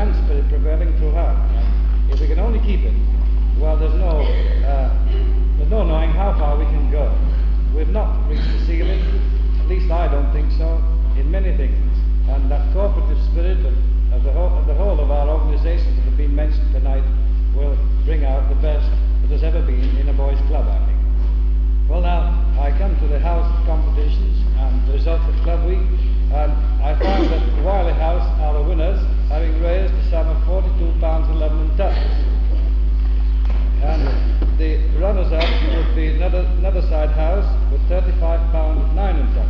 young spirit prevailing throughout. If we can only keep it, well, there's no knowing how far we can go. We've not reached the ceiling, at least I don't think so, in many things. And that cooperative spirit of the whole of our organizations that have been mentioned tonight will bring out the best that has ever been in a boys' club, I think. Well, now, I come to the house competitions and the results of Club Week, and I found that Wiley House are the winners, having raised the sum of £42.11. And the runners-up would be another side house with £35.09.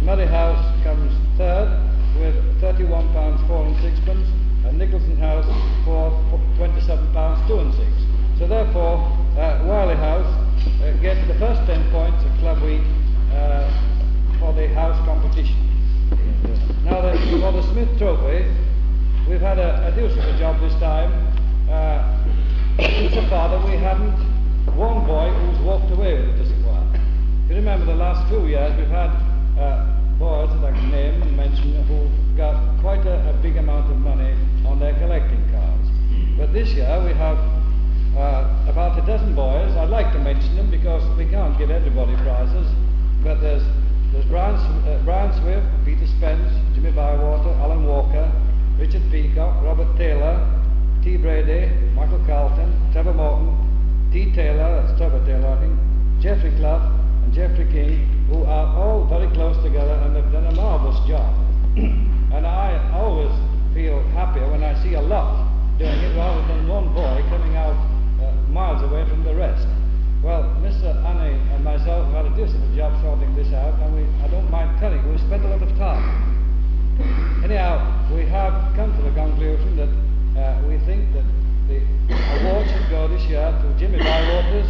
Murray House comes third with £31.4 and Nicholson House for £27.2. So therefore, Wiley House get the first 10 points of Club Week for the house competition. Now, for the Smith Trophy, we've had a deuce of a job this time, insofar that we haven't one boy who's walked away with it, as it were. If you remember the last few years, we've had boys that I can name and mention who got quite a big amount of money on their collecting cards. But this year we have about a dozen boys. I'd like to mention them because we can't give everybody prizes, but there's Brian Swift, Peter Spence, Jimmy Bywater, Alan Walker, Richard Peacock, Robert Taylor, T. Brady, Michael Carlton, Trevor Morton, T. Taylor, that's Trevor Taylor I think, Geoffrey Clough and Geoffrey King, who are all very close together and have done a marvellous job. And I always feel happier when I see a lot doing it rather than one boy coming out miles away from the rest. Well, Mr. Annie and myself have had a deuce of a job sorting this out, and I don't mind telling you, we spent a lot of time. Anyhow, we have come to the conclusion that we think that the award should go this year to Jimmy Bywaters,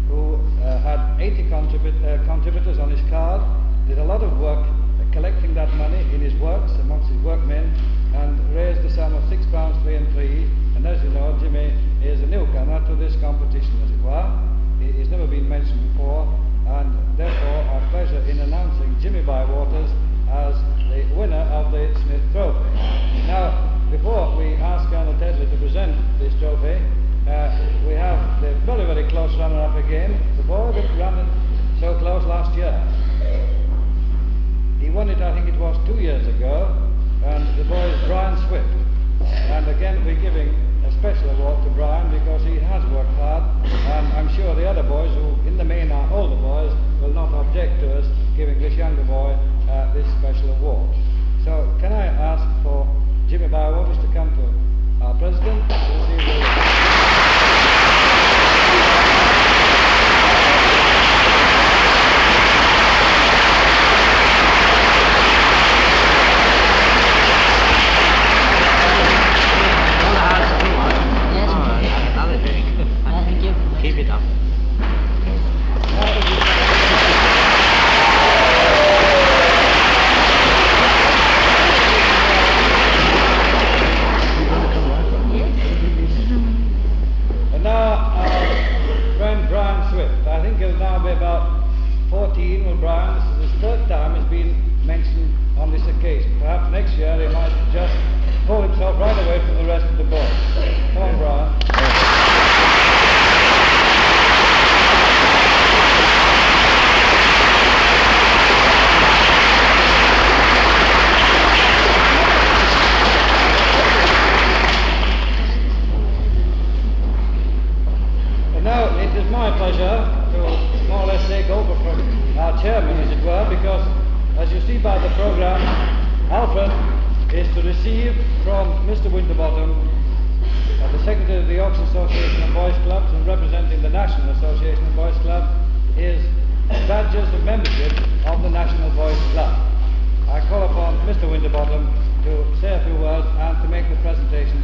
who had 80 contributors on his card, did a lot of work collecting that money in his works amongst his workmen, and raised the sum of £6 3 3. And as you know, Jimmy is a newcomer to this competition, as it were. He's never been mentioned before, and therefore our pleasure in announcing Jimmy Bywaters as the winner of the Smith Trophy. Now, before we ask Colonel Tetley to present this trophy, we have the very, very close runner-up again, the boy that ran it so close last year. He won it, I think it was 2 years ago, and the boy is Brian Swift. And again, we're giving a special award to Brian because he has worked hard, and I'm sure the other boys, who in the main are older boys, will not object to us giving this younger boy this special award. So, can I ask for Jimmy Bywaters to come to our president? Keep it up. And now our friend Brian Swift. I think he'll now be about 14. Well, Brian, this is his third time he's been mentioned on this occasion. Perhaps next year he might just pull himself right away from the rest of the boys. Come on, Brian. Now, it is my pleasure to more or less take over from our chairman, as it were, because, as you see by the programme, Alfred is to receive from Mr. Winterbottom, the Secretary of the Yorkshire Association of Boys Clubs and representing the National Association of Boys Clubs, his badges of membership of the National Boys Club. I call upon Mr. Winterbottom to say a few words and to make the presentation